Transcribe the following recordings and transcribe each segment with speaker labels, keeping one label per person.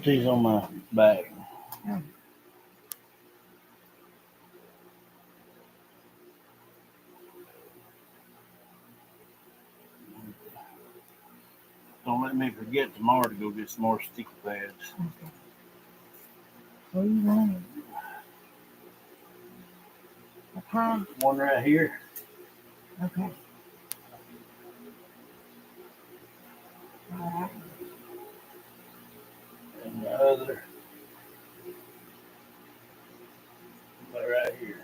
Speaker 1: put these on my back.
Speaker 2: Oh.
Speaker 1: Don't let me forget tomorrow to go get some more sticky pads.
Speaker 2: Okay. What do you want? Okay.
Speaker 1: One right here.
Speaker 2: Okay. All right.
Speaker 1: And the other right here.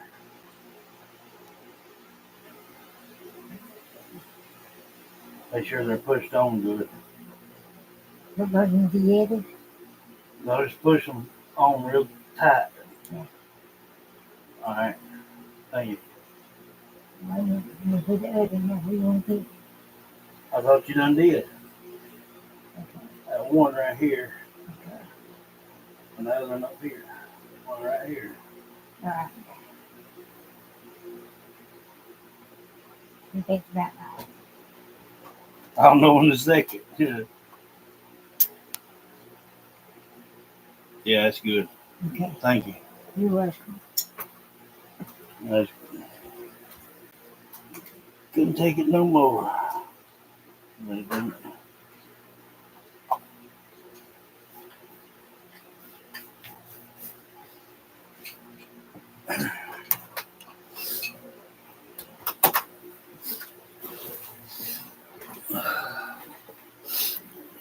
Speaker 1: Make sure they're pushed on good.
Speaker 2: Put them together.
Speaker 1: No, just push them on real tight.
Speaker 2: Yeah.
Speaker 1: All right. Thank you.
Speaker 2: I'm gonna put the other one. We want to.
Speaker 1: I thought you done did.
Speaker 2: Okay.
Speaker 1: That one right here.
Speaker 2: Okay.
Speaker 1: And the other one up here. One right here.
Speaker 2: All right. You think that now?
Speaker 1: I'll know in a second. Yeah, that's good.
Speaker 2: Okay.
Speaker 1: Thank you.
Speaker 2: You're welcome.
Speaker 1: That's, couldn't take it no more.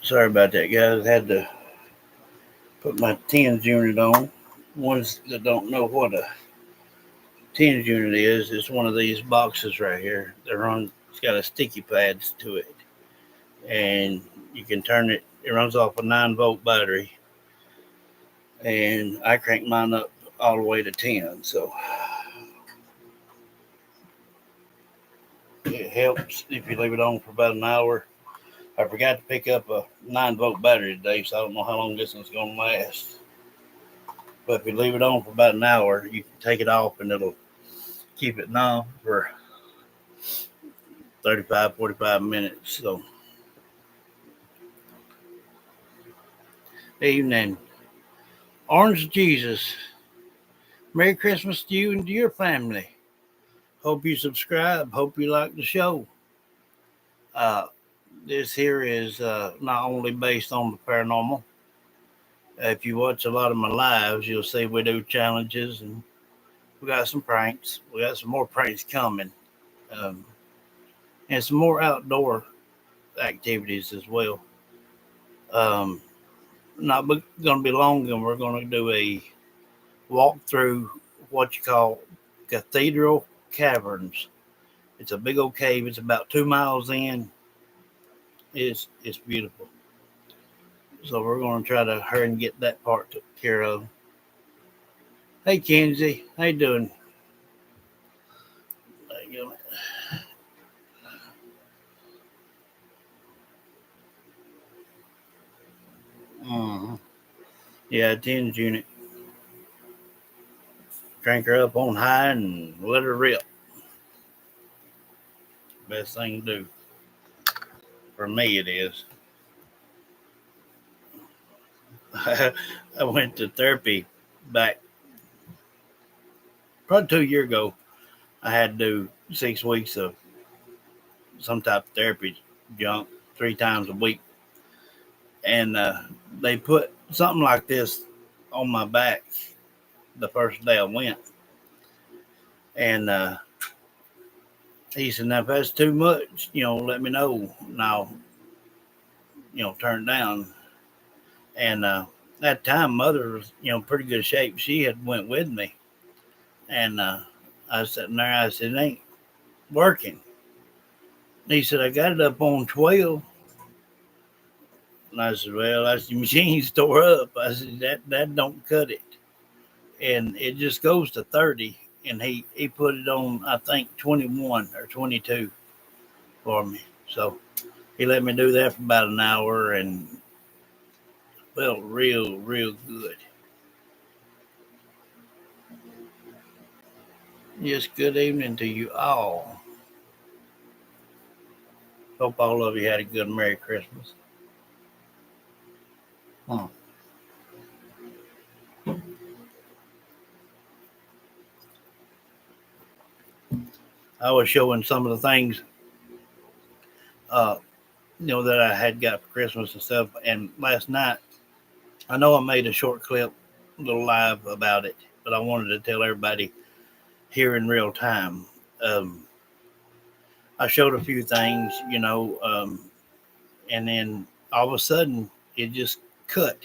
Speaker 1: Sorry about that, guys. I had to put my tens unit on. Ones that don't know what a tens unit is, it's one of these boxes right here. It's got a sticky pads to it. And you can turn it, it runs off a 9-volt battery. And I crank mine up all the way to 10. So it helps if you leave it on for about an hour. I forgot to pick up a 9-volt battery today, so I don't know how long this one's going to last. But if you leave it on for about an hour, you can take it off and it'll keep it numb for 35, 45 minutes. So, evening. Orange Jesus. Merry Christmas to you and to your family. Hope you subscribe. Hope you like the show. This here is not only based on the paranormal. If you watch a lot of my lives, you'll see we do challenges and we got some pranks. We got some more pranks coming. And some more outdoor activities as well. Not going to be long, and we're going to do a walk through what you call Cathedral Caverns. It's a big old cave. It's about 2 miles in. It's beautiful. So we're going to try to hurry and get that part took care of. Hey, Kenzie. How you doing? There you go. Yeah, 10's unit. Crank her up on high and let her rip. Best thing to do. For me, it is. I went to therapy back probably 2 years ago. I had to do 6 weeks of some type of therapy junk 3 times a week. And they put something like this on my back the first day I went. And he said, now, if that's too much, let me know. And I'll, turn it down. And that time, Mother was, pretty good shape. She had went with me. And I was sitting there. I said, it ain't working. And he said, I got it up on 12. And I said, well, that's the machine tore up. I said, that don't cut it. And it just goes to 30. And he put it on, I think, 21 or 22 for me. So he let me do that for about an hour and felt real, real good. Yes, good evening to you all. Hope all of you had a good Merry Christmas. I was showing some of the things, uh, that I had got for Christmas and stuff. And last night, I know I made a short clip, little live about it, but I wanted to tell everybody here in real time. Um, I showed a few things, and then all of a sudden it just cut.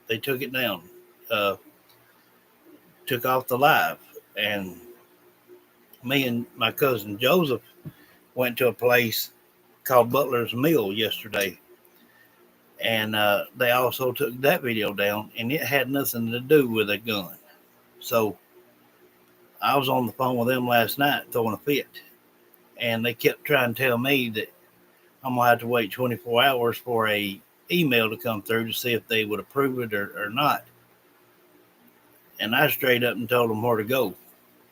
Speaker 1: They took it down, uh, took off the live, and me and my cousin Joseph went to a place called Butler's Mill yesterday, and they also took that video down, and it had nothing to do with a gun. So I was on the phone with them last night throwing a fit, and they kept trying to tell me that I'm gonna have to wait 24 hours for a email to come through to see if they would approve it or not. And I straight up and told them where to go.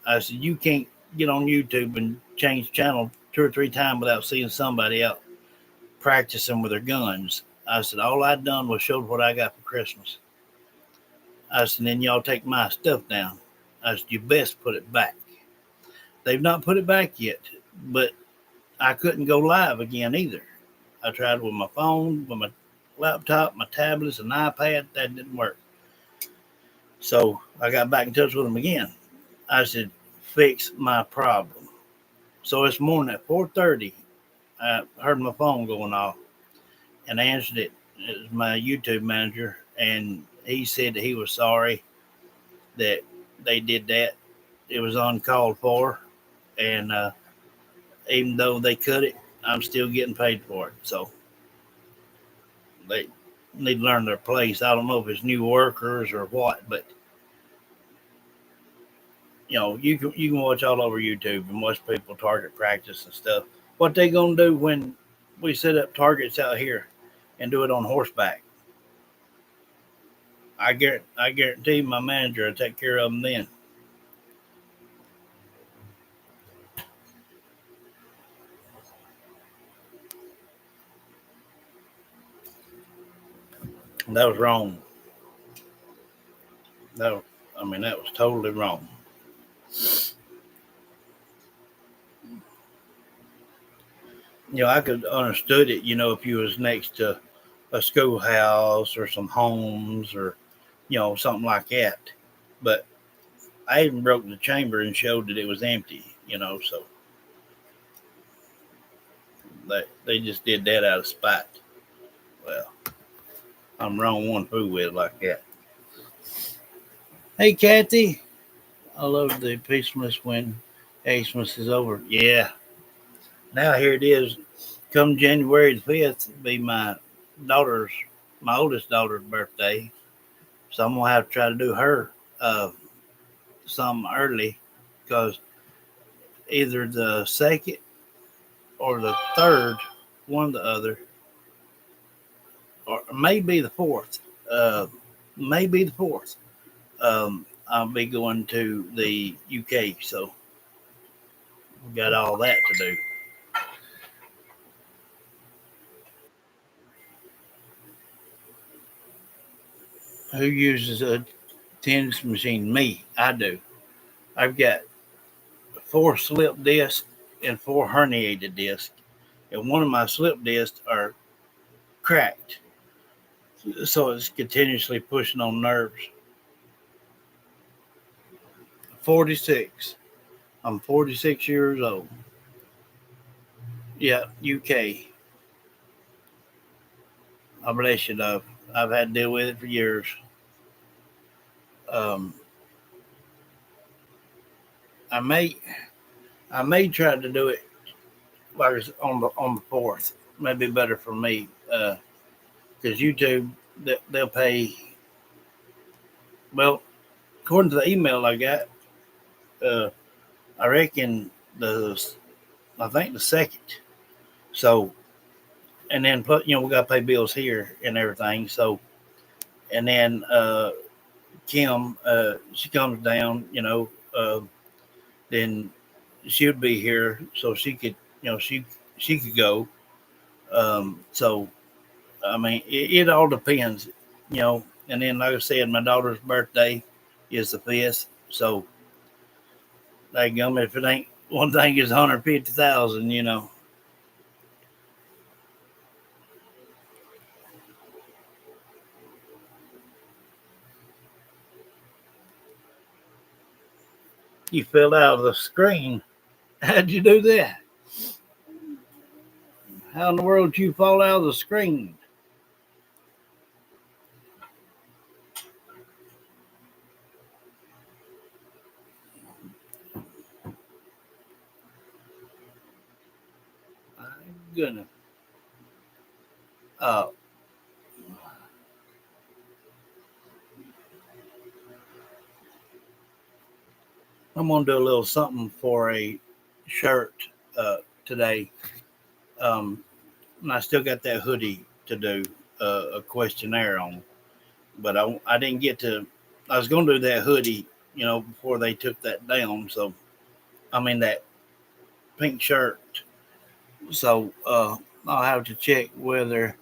Speaker 1: I said, you can't get on YouTube and change channel 2 or 3 times without seeing somebody out practicing with their guns. I said, all I done was showed what I got for Christmas. I said, then y'all take my stuff down. I said, you best put it back. They've not put it back yet, but I couldn't go live again either. I tried with my phone, with my laptop, my tablets, and iPad. That didn't work. So I got back in touch with them again. I said, fix my problem. So this morning at 4:30, I heard my phone going off and I answered it. It was my YouTube manager, and he said that he was sorry that they did that. It was uncalled for, and even though they cut it, I'm still getting paid for it. So they need to learn their place. I don't know if it's new workers or what, but you can watch all over YouTube and watch people target practice and stuff. What they gonna do when we set up targets out here and do it on horseback? I guarantee my manager will take care of them then. That was wrong. That was, that was totally wrong. I could understood it. If you was next to a schoolhouse or some homes or something like that. But I even broke the chamber and showed that it was empty. So they just did that out of spite. Well, I'm wrong one fool with it like that. Hey, Kathy. I love the peacefulness when Xmas is over. Yeah. Now here it is. Come January the 5th, it'll be daughter's, my oldest daughter's birthday. So I'm going to have to try to do her some early because either the second or the third, one or the other, or maybe the fourth. Maybe the fourth. I'll be going to the UK, so we got all that to do. Who uses a tennis machine? Me. I do. I've got 4 slip discs and 4 herniated discs, and one of my slip discs are cracked, so it's continuously pushing on nerves. 46. I'm 46 years old. Yeah, UK. I bless you, though. I've had to deal with it for years. Um, I may, I may try to do it like it's on the fourth. Maybe better for me, because YouTube they'll pay. Well, according to the email I got, uh, I reckon I think the second. So, and then put we got to pay bills here and everything. So, and then Kim, she comes down, then she'd be here, so she could, she could go. So, it all depends, And then, like I said, my daughter's birthday is the 5th, so if one thing is 150,000. You fell out of the screen. How'd you do that? How in the world did you fall out of the screen? My goodness. Uh, I'm gonna do a little something for a shirt today. Um, and I still got that hoodie to do a questionnaire on, but I didn't get to. I was gonna do that hoodie, before they took that down. So I mean that pink shirt. So I'll have to check whether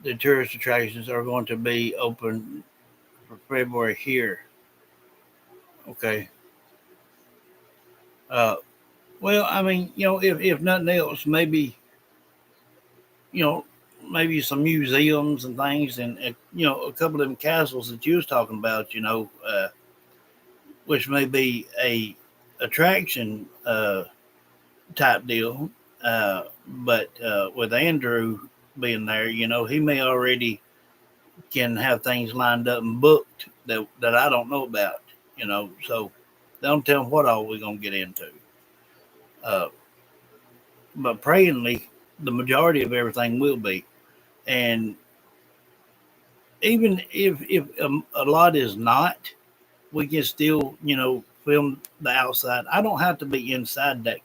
Speaker 1: the tourist attractions are going to be open for February here. Okay. Uh, well, I mean, if nothing else, you know, maybe some museums and things, and a couple of them castles that you was talking about, which may be a attraction type deal. But with Andrew being there, he may already can have things lined up and booked that I don't know about. So don't tell him what all we're gonna get into. Uh, but prayingly, the majority of everything will be. And even if a lot is not, we can still film the outside. I don't have to be inside that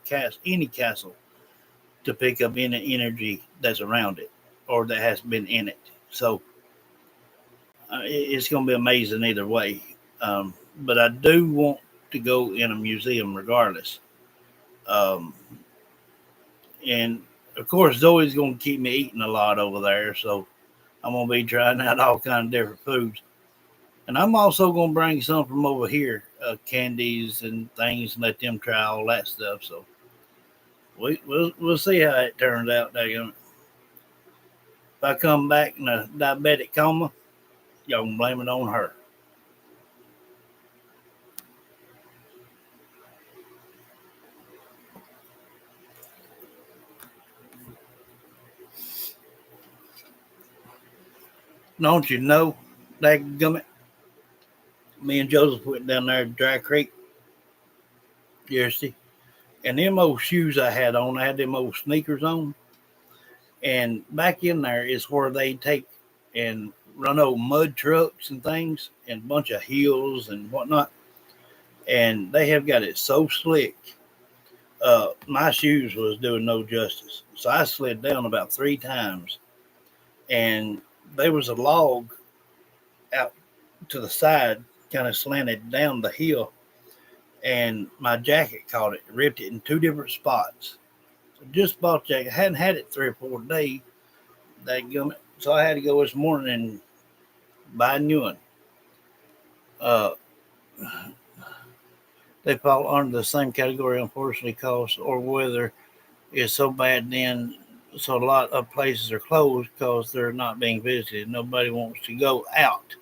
Speaker 1: any castle to pick up any energy that's around it or that has been in it. So it's going to be amazing either way. But I do want to go in a museum regardless. Um, and of course, Zoe's going to keep me eating a lot over there. So I'm going to be trying out all kinds of different foods. And I'm also going to bring some from over here, candies and things, and let them try all that stuff. So we'll see how it turns out. If I come back in a diabetic coma, y'all can blame it on her. Don't you know, that gummit? Me and Joseph went down there to Dry Creek yesterday, and them old shoes I had them old sneakers on, and back in there is where they take and run old mud trucks and things, and a bunch of hills and whatnot, and they have got it so slick. My shoes was doing no justice, so I slid down about 3 times, and there was a log out to the side, kind of slanted down the hill, and my jacket caught it, ripped it in 2 different spots. So just bought the jacket, hadn't had it 3 or 4 days. So I had to go this morning and buy a new one. Uh, they fall under the same category, unfortunately, cost or weather is so bad then. So a lot of places are closed because they're not being visited. Nobody wants to go out.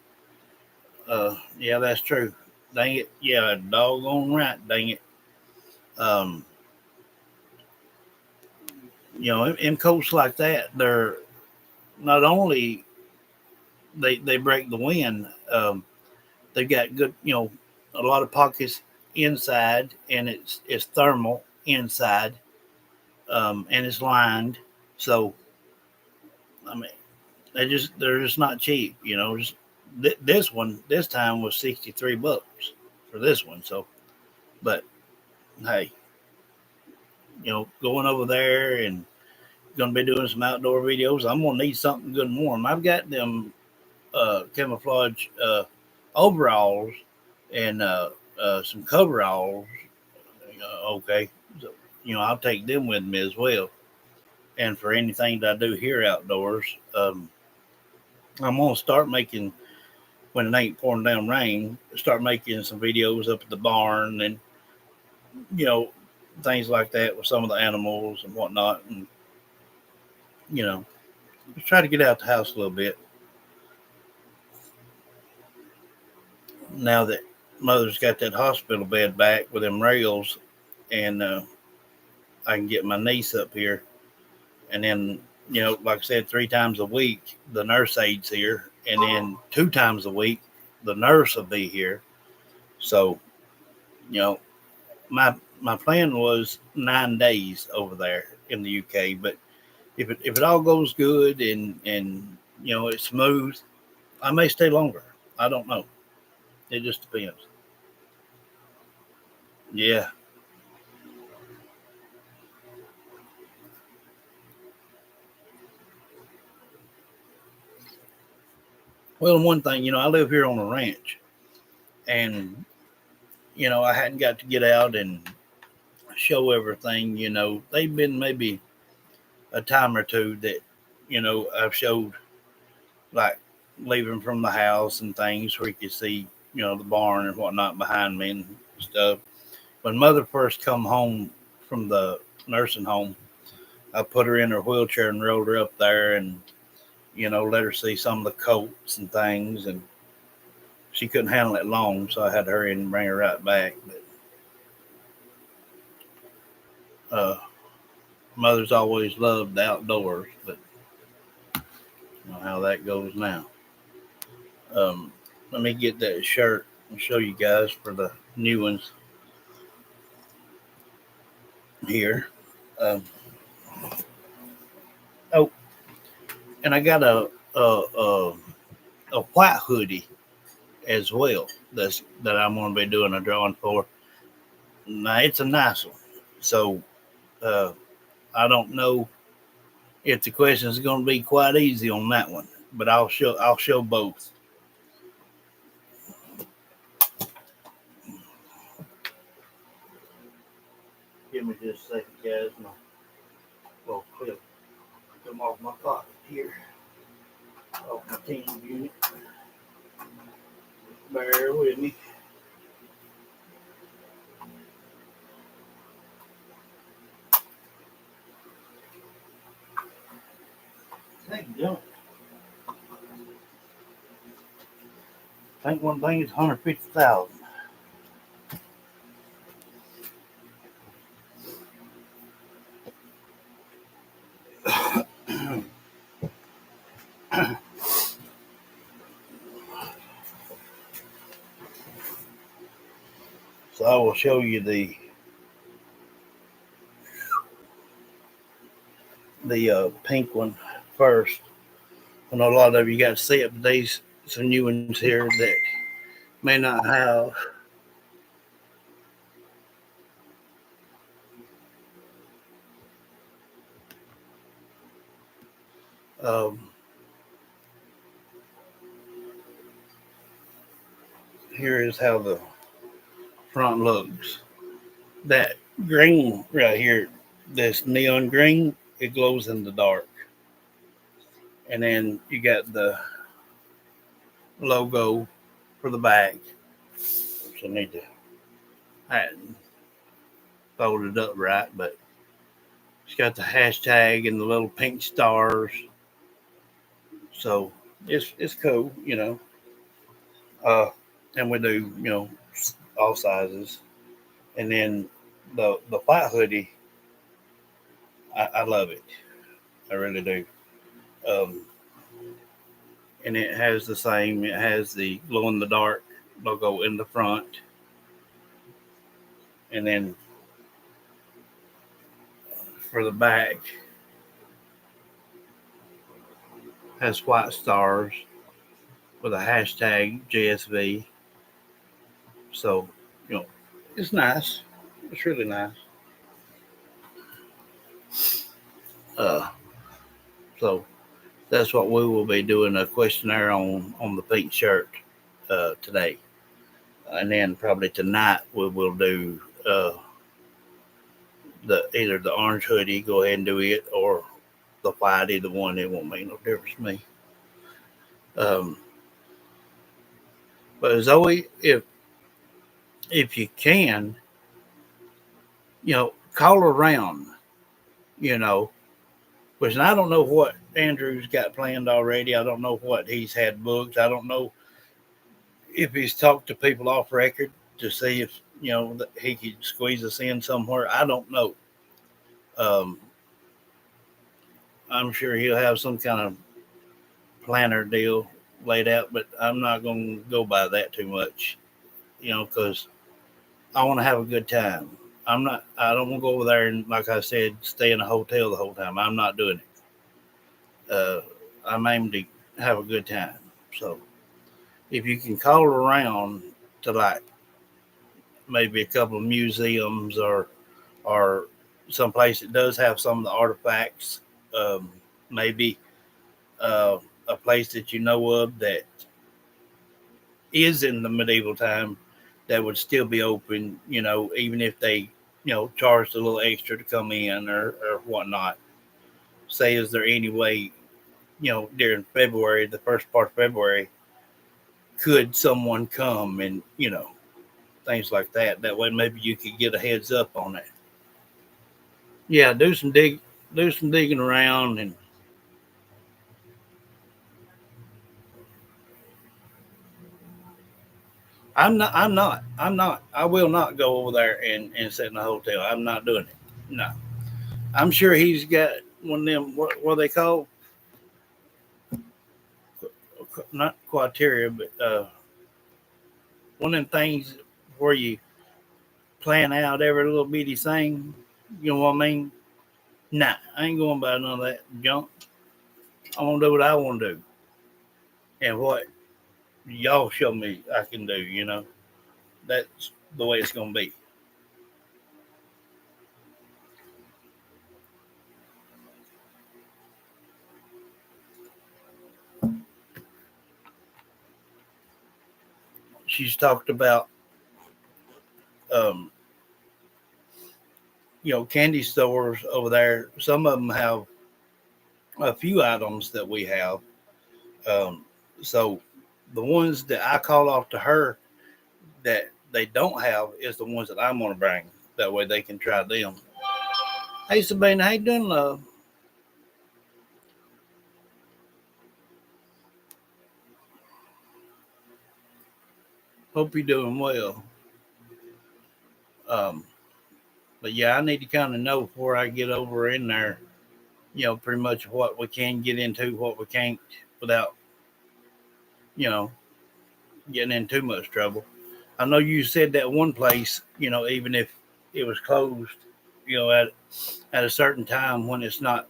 Speaker 1: Yeah, that's true. Dang it. Yeah, doggone right. Dang it. Um, in coasts like that, they're not only they break the wind. They've got good, a lot of pockets inside, and it's thermal inside, and it's lined. So I mean, they're just not cheap. Just this one this time was $63 for this one. So, but hey, going over there and gonna be doing some outdoor videos. I'm gonna need something good and warm. I've got them camouflage overalls and some coveralls. Okay, so, I'll take them with me as well. And for anything that I do here outdoors, I'm gonna start making when it ain't pouring down rain. Start making some videos up at the barn, and you know things like that with some of the animals and whatnot, and you know, just try to get out the house a little bit. Now that mother's got that hospital bed back with them rails, and I can get my niece up here, and then like I said, 3 times a week the nurse aide's here, and then 2 times a week the nurse will be here. So you know, my plan was 9 days over there in the UK, but if it all goes good and it's smooth, I may stay longer. I don't know. It just depends. Yeah. Well, one thing, I live here on a ranch, and I hadn't got to get out and show everything. They've been maybe a time or two that I've showed, like leaving from the house and things where you can see the barn and whatnot behind me and stuff. When mother first come home from the nursing home, I put her in her wheelchair and rolled her up there, and let her see some of the coats and things, and she couldn't handle it long, so I had to hurry and bring her right back. But uh, mother's always loved the outdoors, but how that goes now. Um, Let me get that shirt and show you guys for the new ones here. Um, oh, and I got a white hoodie as well. That I'm going to be doing a drawing for. Now it's a nice one, so uh, I don't know if the question is going to be quite easy on that one, but I'll show both. Give me just a second, guys. My little clip come off my pocket here, off my team unit. Bear with me. Thank you, John. I think one thing is 150,000. So I will show you the pink one first. I know a lot of you got to see it, but these some new ones here that may not have. Um, Here is how the front looks. That green right here, this neon green, it glows in the dark. And then you got the logo for the back, which I need to have folded up right, but it's got the hashtag and the little pink stars. So it's cool. Uh, and we do all sizes. And then the white hoodie, I love it. I really do. Um, and it has the same. It has the glow in the dark logo in the front, and then for the back has white stars with a hashtag JSV. So you know, it's nice. It's really nice. Uh, so that's what we will be doing a questionnaire on the pink shirt today, and then probably tonight we will do the either the orange hoodie. Go ahead and do it, or the white. Either one, it won't make no difference to me. Um, but Zoe, if you can, call around, you know, which I don't know what Andrew's got planned already. I don't know what he's had booked. I don't know if he's talked to people off record to see if, that he could squeeze us in somewhere. I don't know. Um, I'm sure he'll have some kind of planner deal laid out, but I'm not going to go by that too much, because I want to have a good time. I don't want to go over there and, like I said, stay in a hotel the whole time. I'm not doing it. I'm aiming to have a good time. So if you can call around to like maybe a couple of museums or some place that does have some of the artifacts, um, maybe a place that you know of that is in the medieval time that would still be open, even if they, charged a little extra to come in or whatnot. Say, is there any way, during February, the first part of February, could someone come and, things like that? That way, maybe you could get a heads up on it. Yeah, do some digging around, and I will not go over there and sit in a hotel. I'm not doing it. No, I'm sure he's got one of them. What are they call? Not criteria, but one of them things where you plan out every little bitty thing. You know what I mean? Nah, I ain't going by none of that junk. I want to do what I want to do, and what y'all show me I can do. That's the way it's gonna be. She's talked about, um, candy stores over there. Some of them have a few items that we have. Um, so the ones that I call off to her that they don't have is the ones that I'm gonna bring. That way they can try them. Hey Sabina, how you doing, love? Hope you're doing well. Um, but yeah, I need to kind of know before I get over in there, pretty much what we can get into, what we can't, without, you know, getting in too much trouble. I know you said that one place, even if it was closed, at a certain time when it's not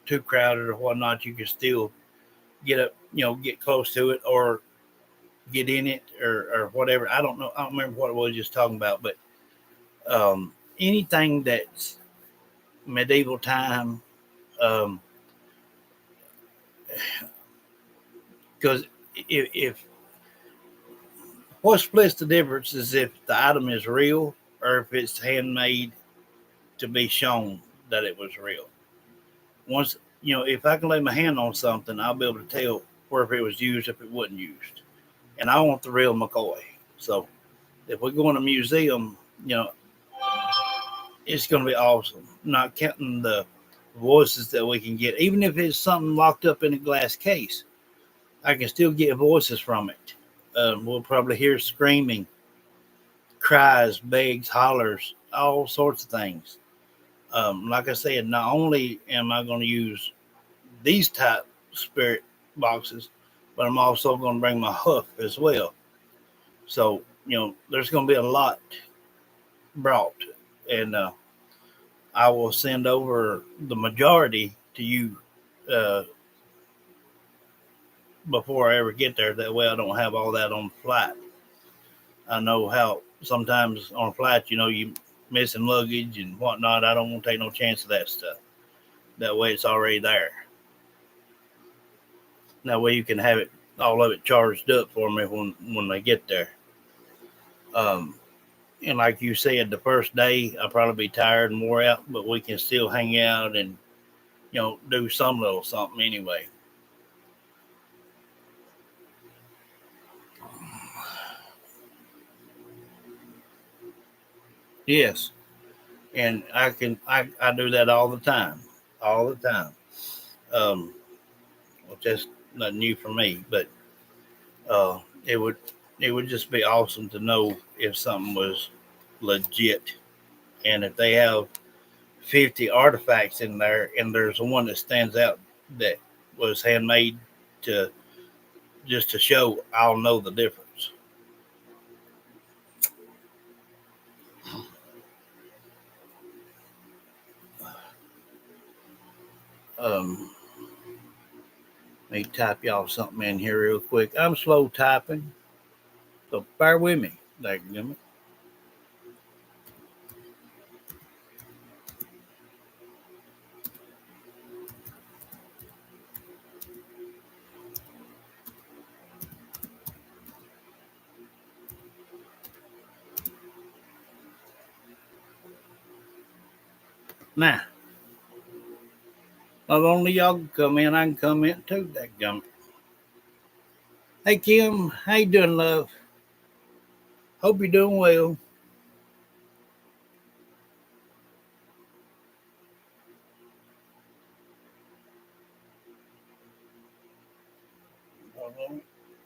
Speaker 1: too crowded or whatnot, you can still get close to it or get in it or whatever. I don't know. I don't remember what it was just talking about, but anything that's medieval time, um, because if what splits the difference is if the item is real or if it's handmade to be shown that it was real. Once if I can lay my hand on something, I'll be able to tell where if it was used, if it wasn't used. And I want the real McCoy. So if we go in a museum, it's going to be awesome. Not counting the voices that we can get, even if it's something locked up in a glass case, I can still get voices from it. We'll probably hear screaming, cries, begs, hollers, all sorts of things. Like I said, not only am I going to use these type spirit boxes, but I'm also going to bring my hoof as well. So there's going to be a lot brought, and I will send over the majority to you uh, before I ever get there. That way, I don't have all that on the flight. I know how sometimes on a flight, you missing luggage and whatnot. I don't want to take no chance of that stuff. That way, it's already there. That way, you can have it all of it charged up for me when they get there. Um, and like you said, the first day I'll probably be tired and wore out, but we can still hang out and do some little something anyway. Yes, and I do that all the time. Um, which that's not new for me, but uh, it would it would just be awesome to know if something was legit, and if they have 50 artifacts in there, and there's one that stands out that was handmade to just to show, I'll know the difference. Um, Let me type y'all something in here real quick. I'm slow typing, so bear with me. Now, not only y'all can come in, I can come in too. That gum. Hey Kim, how you doing, love? Hope you're doing well.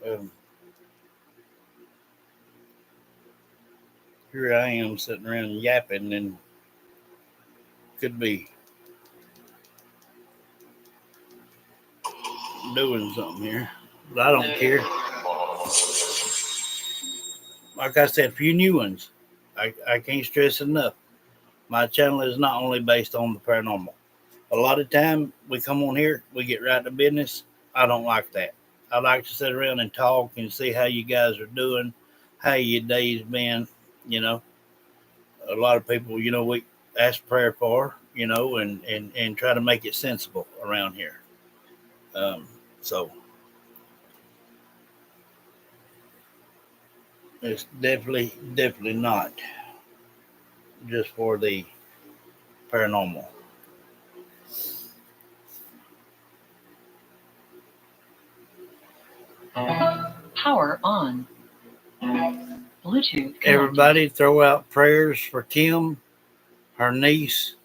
Speaker 1: Um, Here I am sitting around yapping and could be doing something here, but I don't care. Like I said, a few new ones. I can't stress enough. My channel is not only based on the paranormal. A lot of time we come on here, we get right to business. I don't like that. I like to sit around and talk and see how you guys are doing, how your day's been. You know, a lot of people, we ask prayer for, and try to make it sensible around here. Um, so it's definitely not just for the paranormal.
Speaker 3: Power on. Bluetooth connected.
Speaker 1: Everybody throw out prayers for Kim. Her niece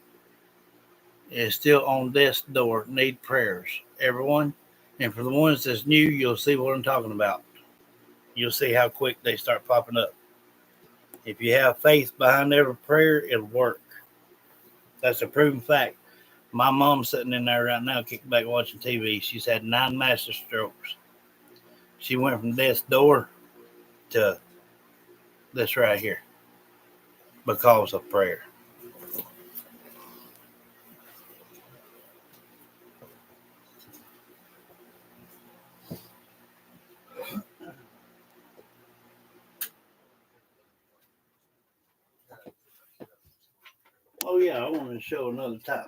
Speaker 1: is still on death's door. Need prayers. Everyone. And for the ones that's new, you'll see what I'm talking about. You'll see how quick they start popping up. If you have faith behind every prayer, it'll work. That's a proven fact. My mom's sitting in there right now, kicking back watching TV. She's had 9 master strokes. She went from death's door to this right here because of prayer. Oh yeah, I want to show another type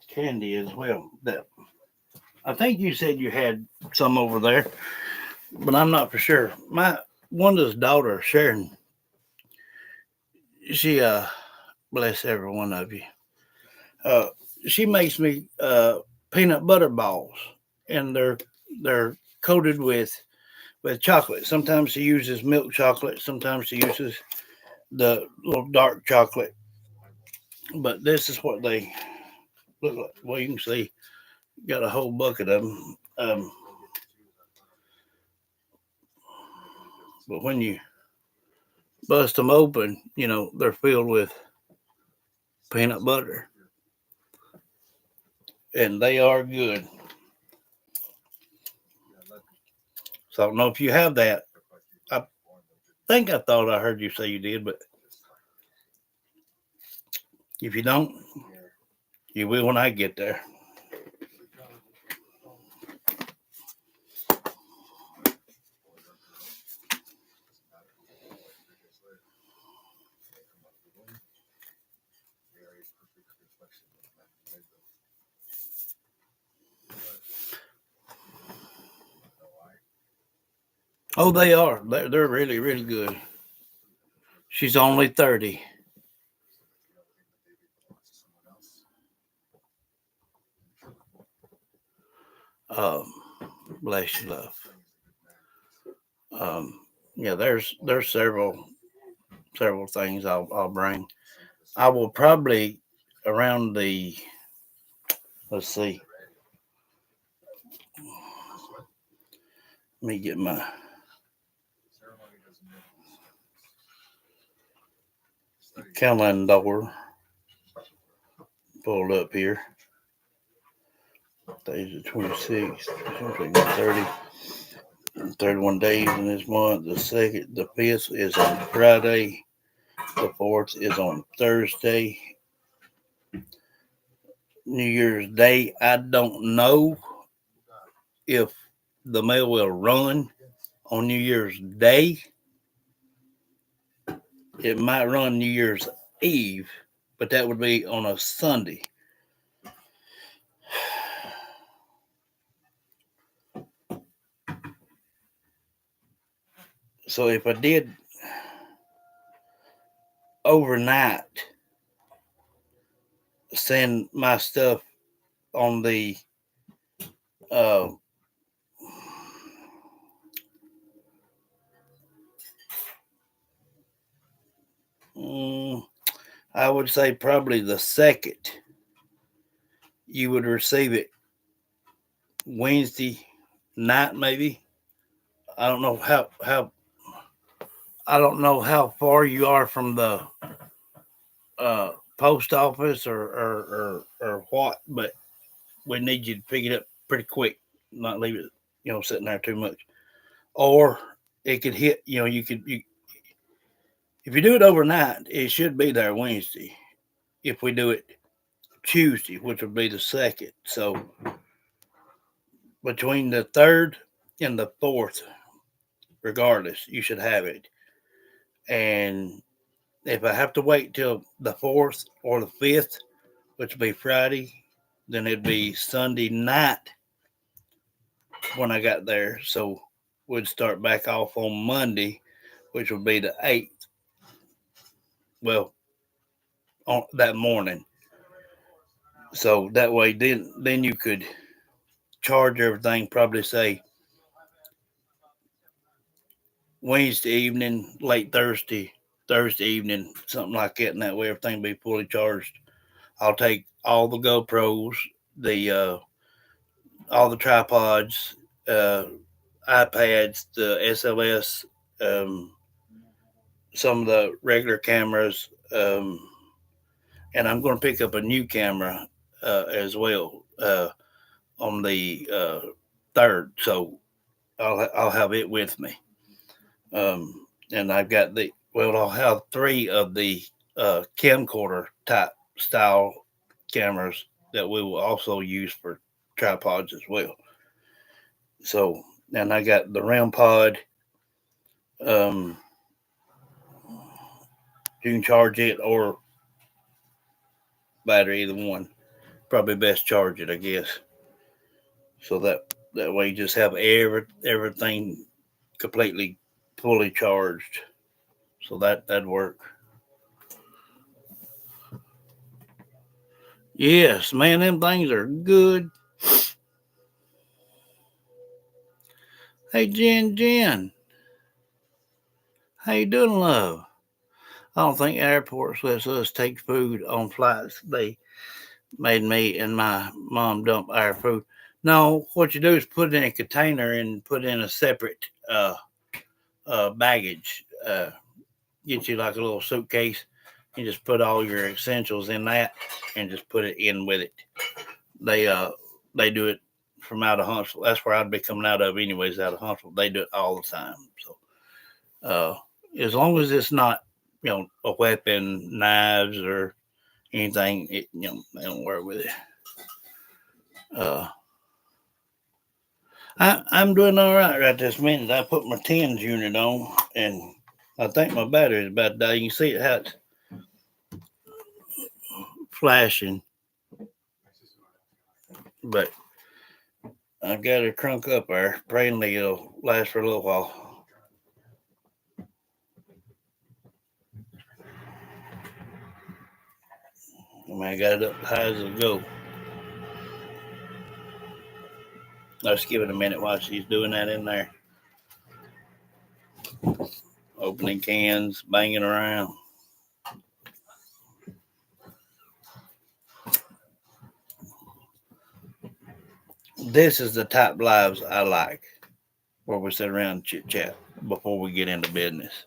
Speaker 1: candy as well. That I think you said you had some over there, but I'm not for sure. My Wanda's daughter, Sharon, she bless every one of you. Uh, she makes me peanut butter balls, and they're coated with chocolate. Sometimes she uses milk chocolate. Sometimes she uses the little dark chocolate. But this is what they look like. Well, you can see, got a whole bucket of them. But when you bust them open, they're filled with peanut butter, and they are good. So I don't know if you have that. I I thought I heard you say you did, but if you don't, you will when I get there. Oh, they are. They're really, really good. She's only 30. Um, Bless you, love. Yeah, there's several things I'll bring. I will probably around the, let's see, let me get my calendar pulled up here. Today's the 26th, 30, 31 days in this month. The 5th is on Friday. The 4th is on Thursday. New Year's Day, I don't know if the mail will run on New Year's Day. It might run New Year's Eve, but that would be on a Sunday. So if I did overnight send my stuff on the uh I would say probably the second, you would receive it Wednesday night, maybe. I don't know how I don't know how far you are from the post office or what, but we need you to pick it up pretty quick, not leave it sitting there too much. Or it could hit, if you do it overnight, it should be there Wednesday. If we do it Tuesday, which would be the second, so between the third and the fourth, regardless, you should have it. And if I have to wait till the fourth or the fifth, which would be Friday, then it'd be Sunday night when I got there. So we'd start back off on Monday, which would be the 8th. Well, on that morning. So that way, then you could charge everything. Probably say Wednesday evening, late Thursday evening, something like that. And that way, everything be fully charged. I'll take all the GoPros, the all the tripods, uh, iPads, the SLS, some of the regular cameras, and I'm going to pick up a new camera as well on the third, so I'll have it with me. And I've got I'll have three of the camcorder type style cameras that we will also use for tripods as well. So, and I got the RAM pod. Um, you can charge it or battery, either one. Probably best charge it, I guess. So that way you just have everything completely fully charged. So that'd work. Yes, man, them things are good. Hey, Jen, how you doing, love? I don't think airports lets us take food on flights. They made me and my mom dump our food. No, what you do is put it in a container and put in a separate baggage. Get you like a little suitcase. You just put all your essentials in that and just put it in with it. They uh they do it from out of Huntsville. That's where I'd be coming out of anyways, out of Huntsville. They do it all the time. So uh as long as it's not, a weapon, knives or anything, they don't worry with it. Uh I'm doing all right this minute. I put my tens unit on and I think my battery is about to die. You can see it how it's flashing, but I've got it crunk up there. Apparently it'll last for a little while. I mean, I got it up as high as it'll go. Let's give it a minute while she's doing that in there. Opening cans, banging around. This is the type of lives I like, where we sit around and chit chat before we get into business.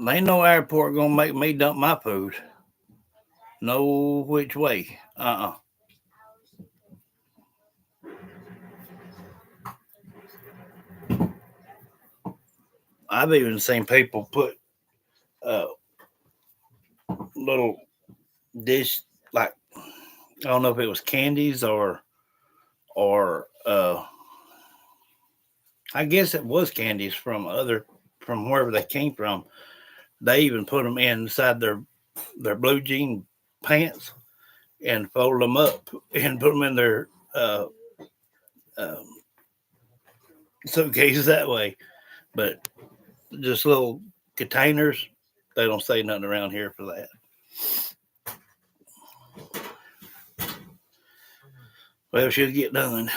Speaker 1: Ain't no airport gonna make me dump my food. No which way. I've even seen people put a little dish, like, I don't know if it was candies or I guess it was candies from wherever they came from. They even put them inside their blue jean pants and fold them up and put them in their um, suitcases that way. But just little containers, they don't say nothing around here for that. Well, she'll get done.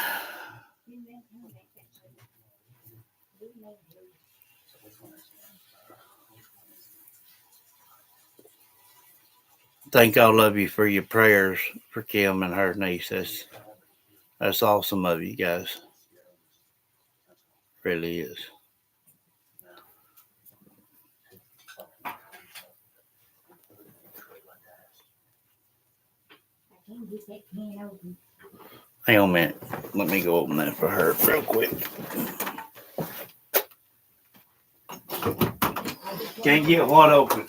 Speaker 1: Thank all of you for your prayers for Kim and her niece. That's awesome of you guys. Really is. Hang on a minute. Let me go open that for her real quick. Can't get what open?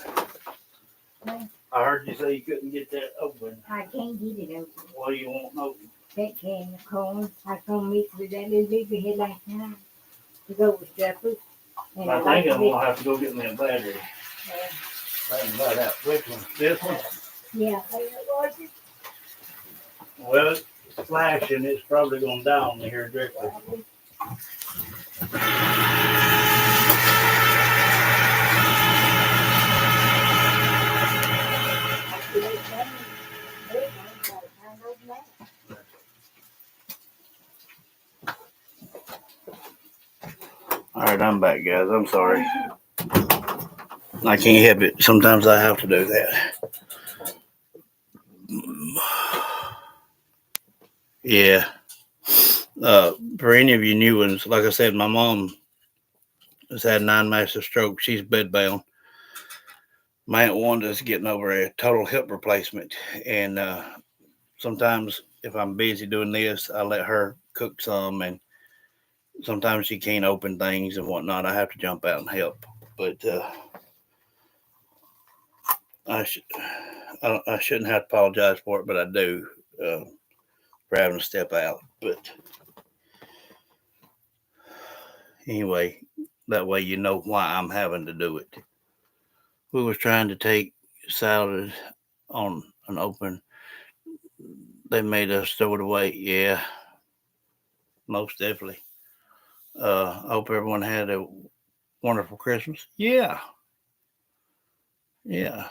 Speaker 1: I heard you say you couldn't get that open.
Speaker 2: I can't get it open.
Speaker 1: What do you want open?
Speaker 2: That can of corn. I come mix with that little bit head last time to go with supper. And
Speaker 1: I think I'm gonna have to go get me a battery.
Speaker 2: Yeah.
Speaker 1: I can buy that. Which one? This one?
Speaker 2: Yeah.
Speaker 1: Well, it's flashing. It's probably gonna die on me here directly. All right, I'm back, guys. I'm sorry. I can't help it. Sometimes I have to do that. Yeah. For any of you new ones, like I said, my mom has had 9 massive strokes. She's bedbound. My Aunt Wanda's getting over a total hip replacement. And sometimes if I'm busy doing this, I let her cook some. And sometimes she can't open things and whatnot. I have to jump out and help. But I shouldn't have to apologize for it, but I do for having to step out. But anyway, that way you know why I'm having to do it. We was trying to take salad on an open. They made us throw it away. Yeah, most definitely. I hope everyone had a wonderful Christmas. Yeah, yeah.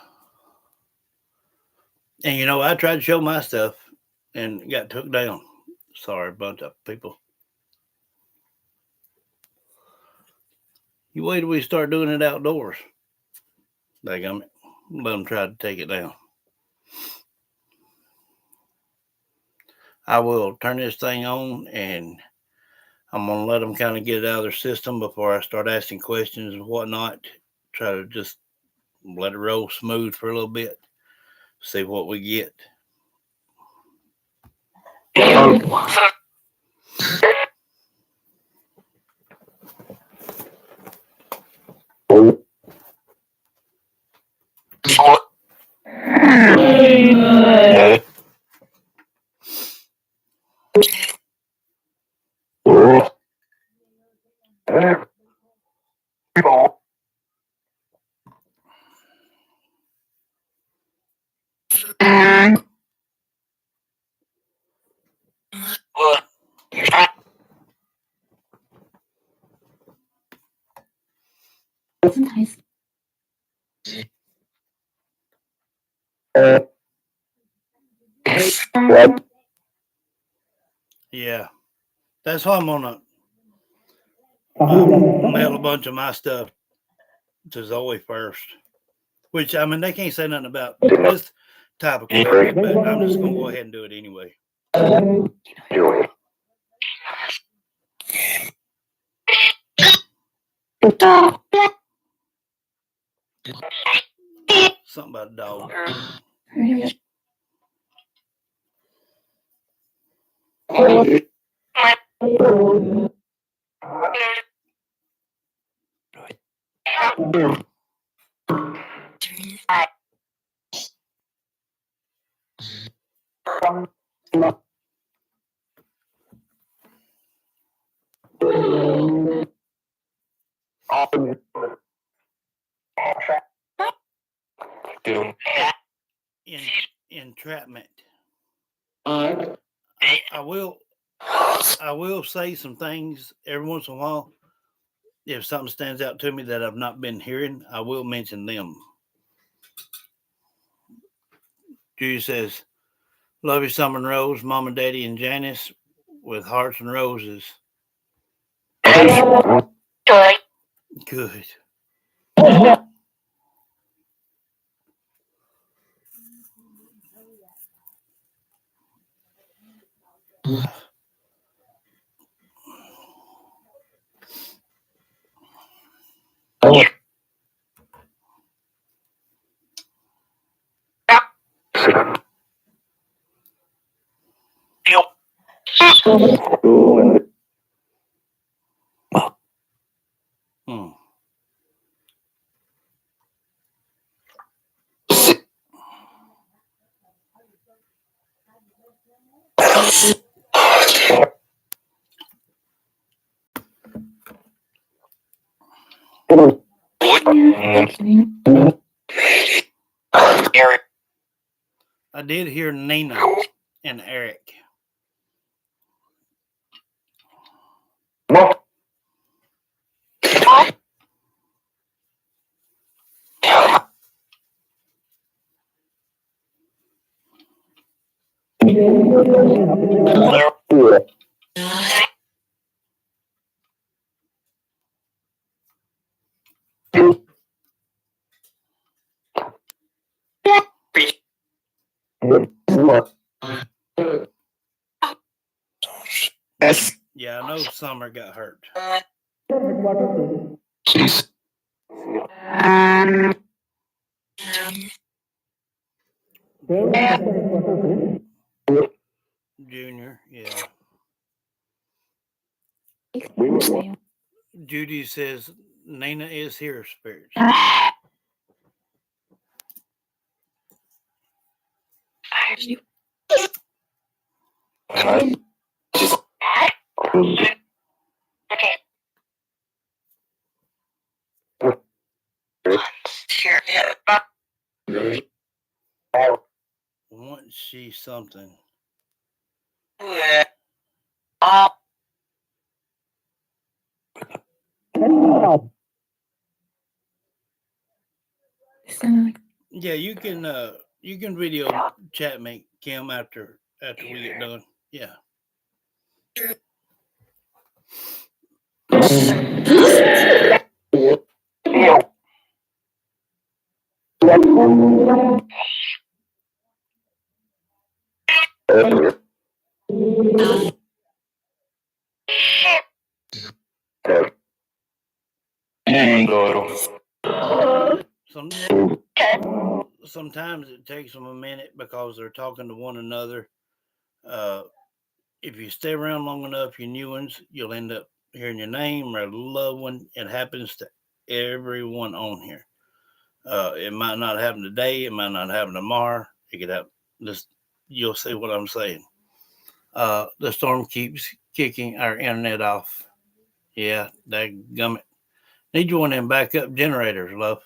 Speaker 1: And you know, I tried to show my stuff and got took down. Sorry, bunch of people. You wait till we start doing it outdoors. Daggum it. Let them try to take it down. I will turn this thing on and I'm going to let them kind of get it out of their system before I start asking questions and whatnot. Try to just let it roll smooth for a little bit. See what we get. Yeah, that's why I'm gonna mail a bunch of my stuff to Zoe first. Which I mean, they can't say nothing about this type of cryptid, but I'm just gonna go ahead and do it anyway. Something about a dog. In, entrapment. I will say some things every once in a while. If something stands out to me that I've not been hearing, I will mention them. Judy says, "Love you, Summer and Rose, Mom and Daddy, and Janice with hearts and roses." Good. Hmm. I did hear Nina and Eric. Yeah, I know Summer got hurt. Junior, yeah. Judy says Nina is here, spirits. Once she something. Yeah, you can video chat me, Kim, after we get done. Yeah. Some, sometimes it takes them a minute because they're talking to one another. Uh, if you stay around long enough, you new ones, you'll end up hearing your name or a loved one. It happens to everyone on here. It might not happen today. It might not happen tomorrow. It could happen. Just you'll see what I'm saying. The storm keeps kicking our internet off. Yeah, that gummit. Need you one of them backup generators, love.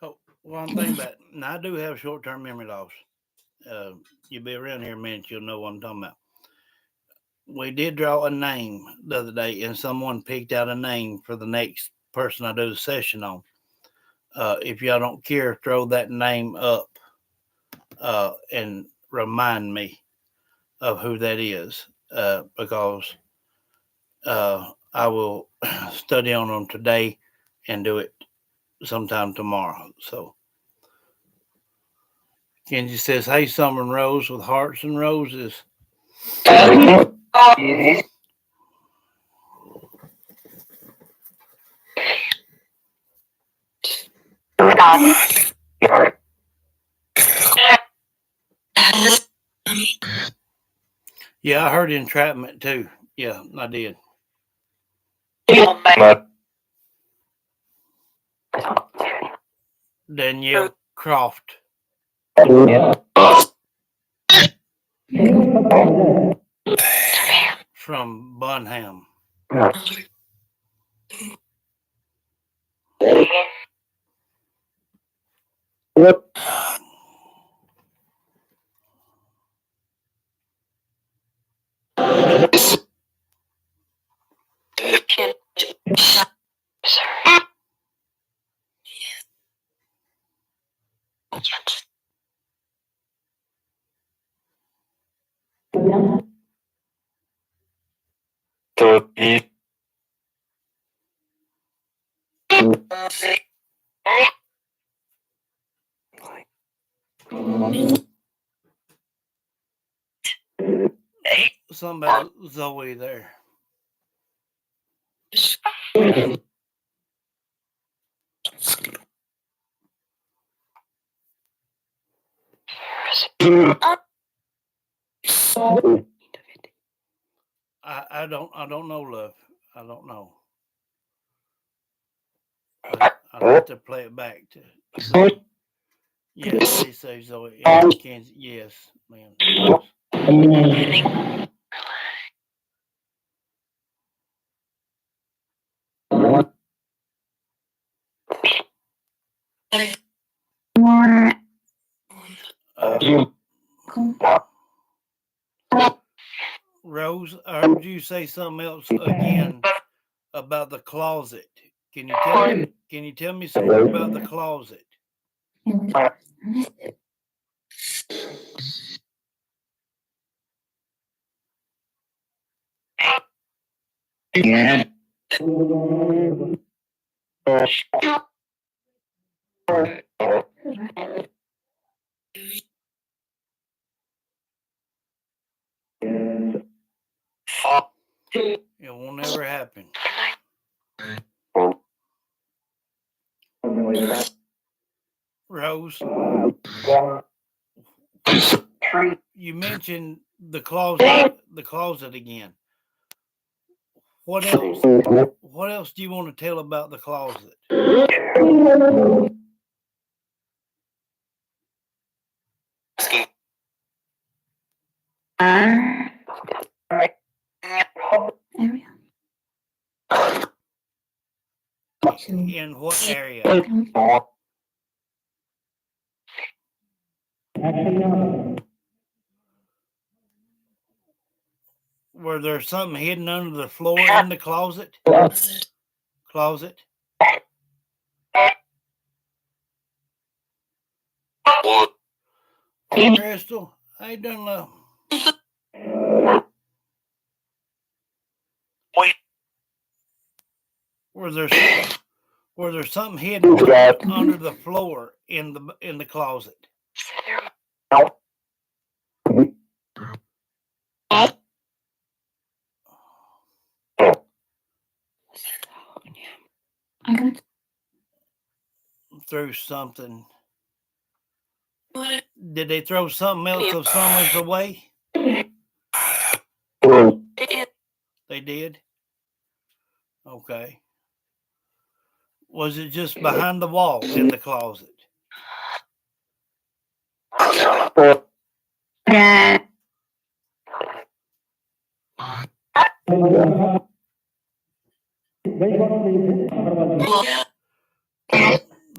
Speaker 1: Oh, one thing about now, I do have short-term memory loss. You'll be around here a minute, you'll know what I'm talking about. We did draw a name the other day, and someone picked out a name for the next person I do the session on. If y'all don't care, throw that name up and remind me of who that is, because I will study on them today and do it sometime tomorrow. So Kenji says, "Hey, Summer and Rose with hearts and roses." Yeah, I heard entrapment too. Yeah, I did. Danielle Croft from Bunham. Something about Zoe there. I don't know, love. I don't know. I'll have to play it back to see. Yes, they say Zoe. Kansas. Yes, man. Uh, Rose, I heard you say something else again about the closet. Can you tell me some more about the closet? It won't ever happen. Rose, you mentioned the closet again. What else? What else do you want to tell about the closet? In what area? Were there something hidden under the floor in the closet? Closet? Crystal, I don't know. Were there something hidden under the floor in the closet? Through something. Did they throw something else of Summers away? They did? Okay. Was it just behind the wall in the closet?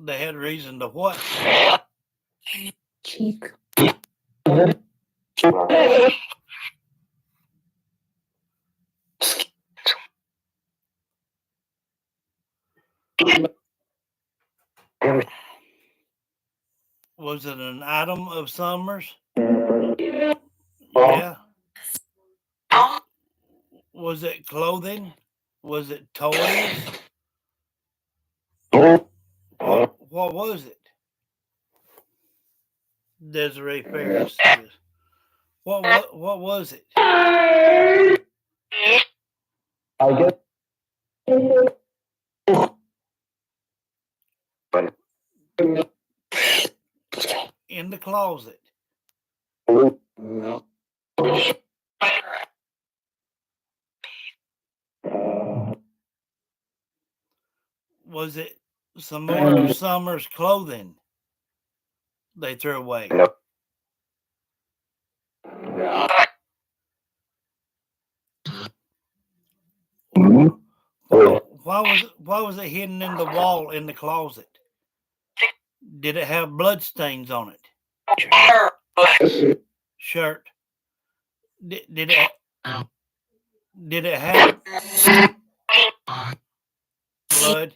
Speaker 1: They had reason to what? Was it an item of Summers? Yeah. Was it clothing? Was it toys? What was it? Desiree Ferris says. What was it? In the closet. Was it some more of Summer's clothing they threw away? Why was it hidden in the wall in the closet? Did it have bloodstains on it? Shirt. Did it have blood?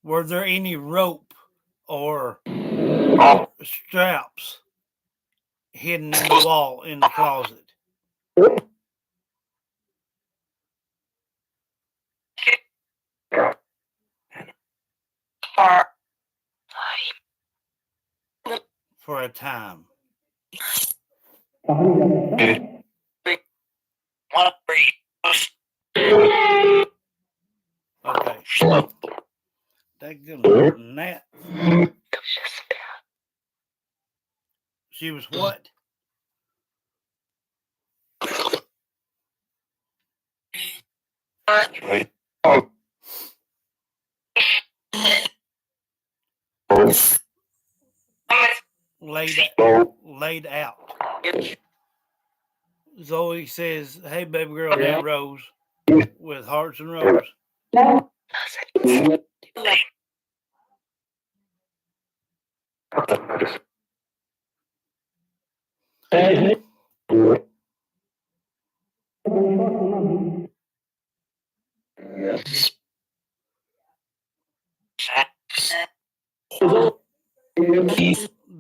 Speaker 1: Were there any rope or straps hidden in the wall in the closet? For a time. Okay. That good Nat. She was what? Laid out. Zoe says, "Hey, baby girl, named Rose," with hearts and roses.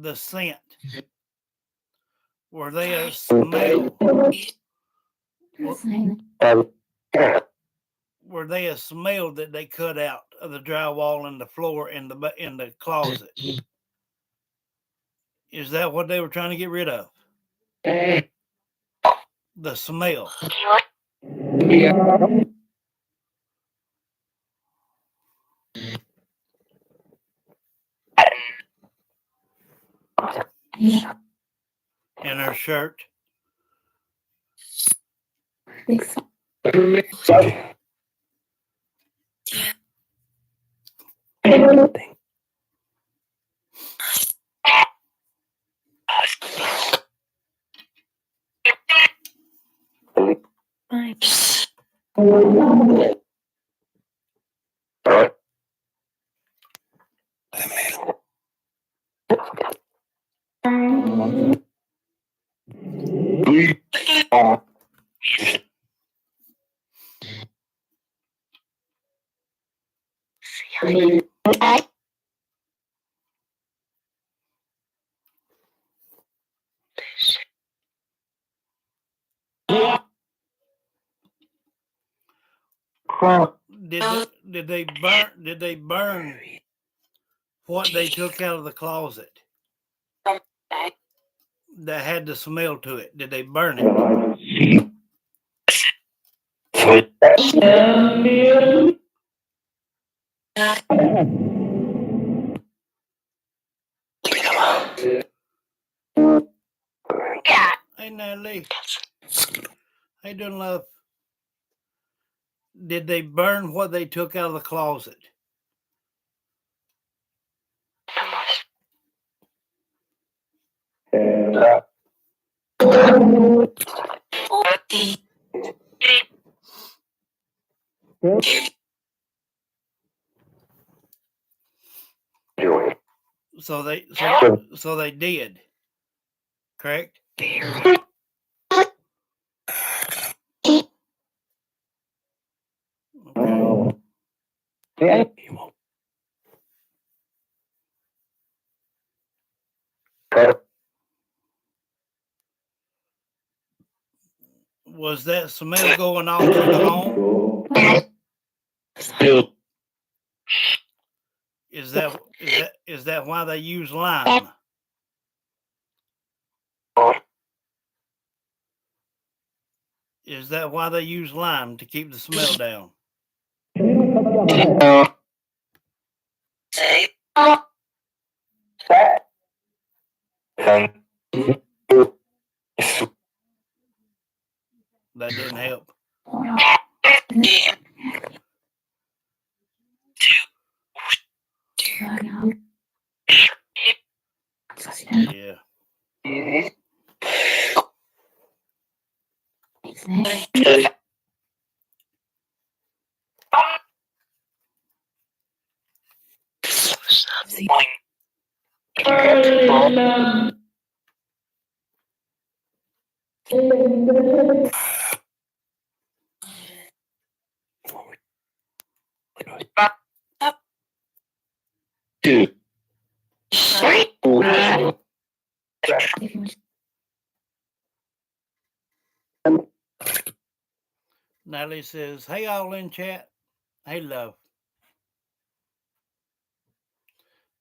Speaker 1: The scent. Were they a smell? Were they a smell that they cut out of the drywall and the floor in the closet? Is that what they were trying to get rid of? The smell. In her shirt. Did they burn what they took out of the closet that had the smell to it? Did they burn it? Hey, Natalie. How you doing, love? Did they burn what they took out of the closet? So they did, correct? Okay. Was that smell going all through the home? Is that why they use lime? Is that why they use lime to keep the smell down? That didn't help. Yeah. Natalie says, "Hey, all in chat. Hey, love.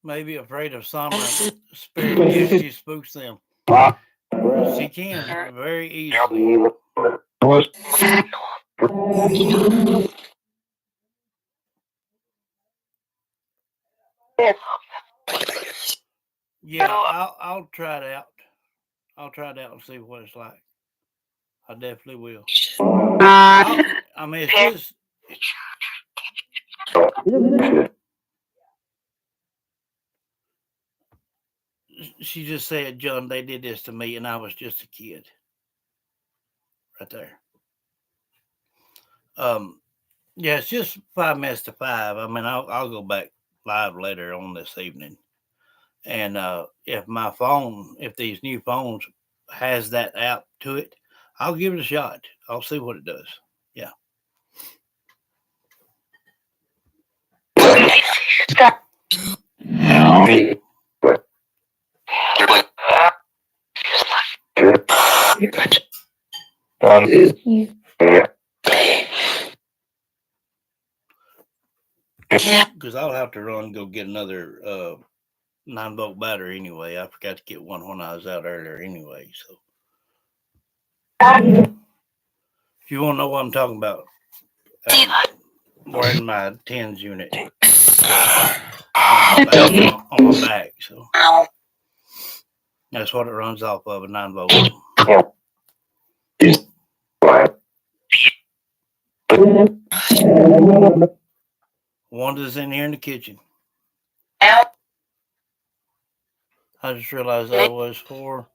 Speaker 1: Maybe afraid of summer spirit. Yeah, she spooks them. She can very easily. Yeah, I'll try it out. I'll try it out and see what it's like. I definitely will. I mean, it's just. She just said, John, they did this to me, and I was just a kid. Right there. Yeah, it's just 5 minutes to 5. I mean, I'll go back live later on this evening, and if these new phones has that app to it, I'll give it a shot. I'll see what it does. Yeah. Because I'll have to run and go get another 9-volt battery anyway. I forgot to get one when I was out earlier anyway. So if you want to know what I'm talking about, wearing my tens unit on my back. So that's what it runs off of, a 9-volt. Wanda's in here in the kitchen. I just realized I was 4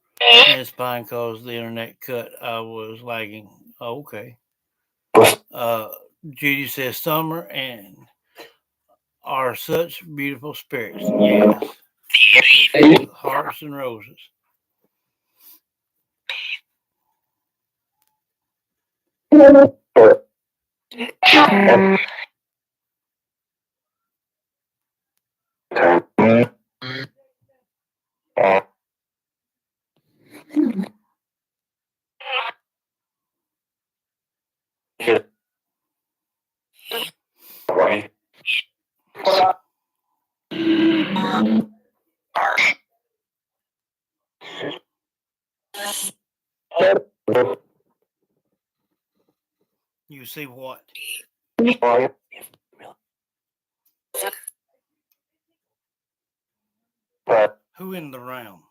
Speaker 1: minutes behind because the internet cut. I was lagging. Oh, okay. Judy says summer and are such beautiful spirits. Yes. Hearts and roses. You see what? Who in the round?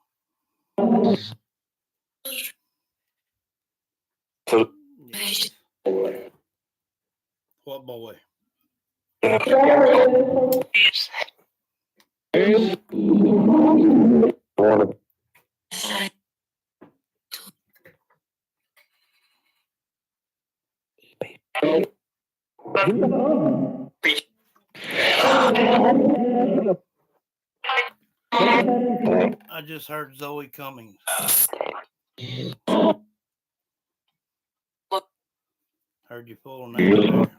Speaker 1: Yes. What boy? I just heard Zoe Cummings. Heard your full name there.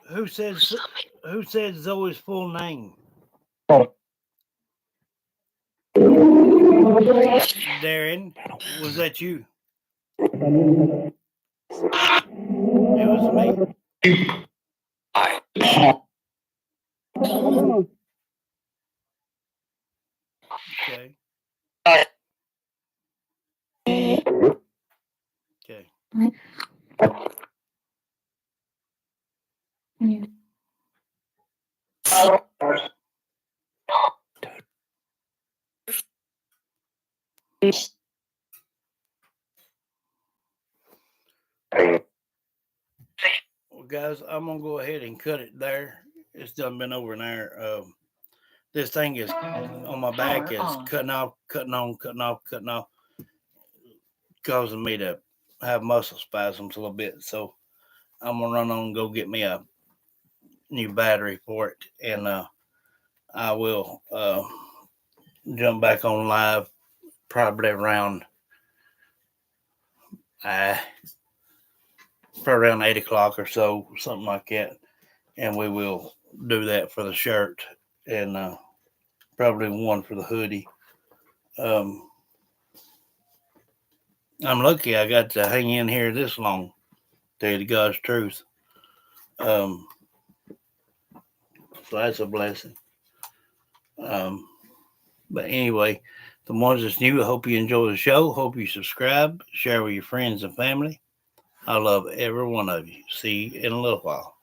Speaker 1: Who said Zoe's full name? Darren, was that you? It was me. Okay. Okay. Well, guys, I'm gonna go ahead and cut it there. It's done been over an hour. This thing is on my back is cutting off, cutting off, causing me to have muscle spasms a little bit. So I'm gonna run on and go get me a new battery for it, and I will jump back on live probably around probably around 8 o'clock or so, something like that, and we will do that for the shirt and probably one for the hoodie. I'm lucky I got to hang in here this long, tell you the God's truth. So that's a blessing. But anyway, the ones that's new, I hope you enjoy the show. Hope you subscribe, share with your friends and family. I love every one of you. See you in a little while.